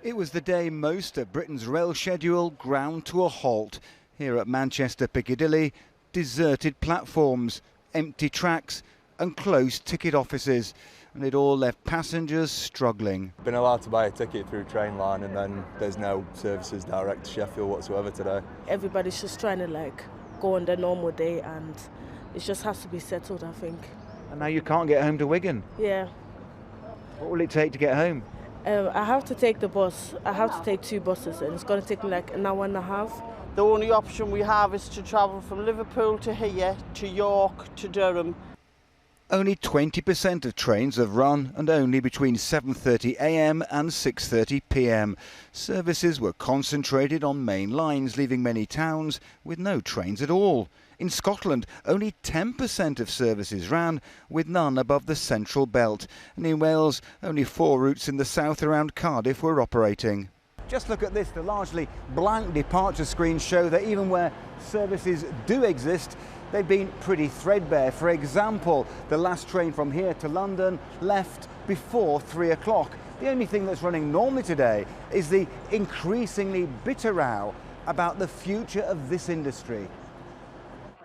It was the day most of Britain's rail schedule ground to a halt. Here at Manchester Piccadilly, deserted platforms, empty tracks and closed ticket offices. And it all left passengers struggling. Been allowed to buy a ticket through Trainline and then there's no services direct to Sheffield whatsoever today. Everybody's just trying to go on their normal day and it just has to be settled, I think. And now you can't get home to Wigan? Yeah. What will it take to get home? I have to take the bus. I have to take 2 buses and it's going to take me an hour and a half. The only option we have is to travel from Liverpool to here, to York, to Durham. Only 20% of trains have run and only between 7:30 a.m. and 6:30 p.m. Services were concentrated on main lines, leaving many towns with no trains at all. In Scotland, only 10% of services ran, with none above the central belt. And in Wales, only 4 routes in the south around Cardiff were operating. Just look at this. The largely blank departure screens show that even where services do exist, they've been pretty threadbare. For example, the last train from here to London left before 3 o'clock. The only thing that's running normally today is the increasingly bitter row about the future of this industry.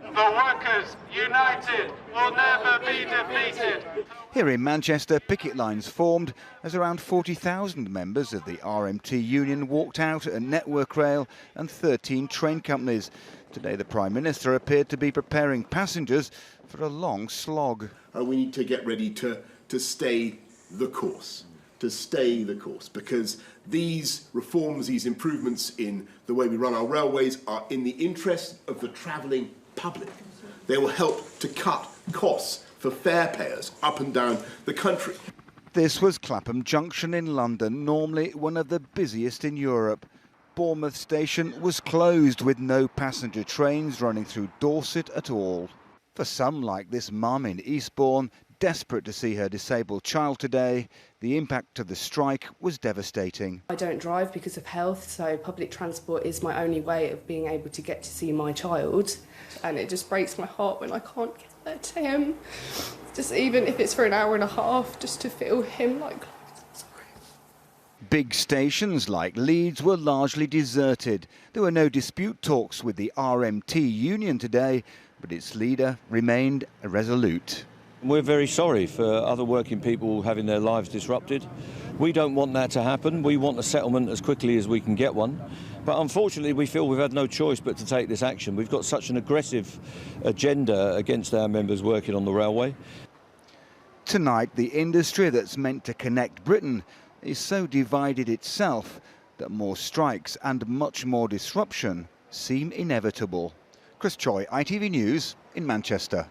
The workers united will never be defeated. Here in Manchester, picket lines formed as around 40,000 members of the RMT union walked out at Network Rail and 13 train companies. Today the Prime Minister appeared to be preparing passengers for a long slog. We need to get ready to stay the course. Because these reforms, these improvements in the way we run our railways are in the interest of the travelling public. They will help to cut costs for fare payers up and down the country. This was Clapham Junction in London, normally one of the busiest in Europe. Bournemouth station was closed with no passenger trains running through Dorset at all. For some, like this mum in Eastbourne, desperate to see her disabled child today, the impact of the strike was devastating. I don't drive because of health, so public transport is my only way of being able to get to see my child. And it just breaks my heart when I can't get there to him. Just even if it's for an hour and a half, just to feel him Big stations like Leeds were largely deserted. There were no dispute talks with the RMT union today, but its leader remained irresolute. We're very sorry for other working people having their lives disrupted. We don't want that to happen. We want a settlement as quickly as we can get one. But unfortunately, we feel we've had no choice but to take this action. We've got such an aggressive agenda against our members working on the railway. Tonight, the industry that's meant to connect Britain is so divided itself that more strikes and much more disruption seem inevitable. Chris Choi, ITV News in Manchester.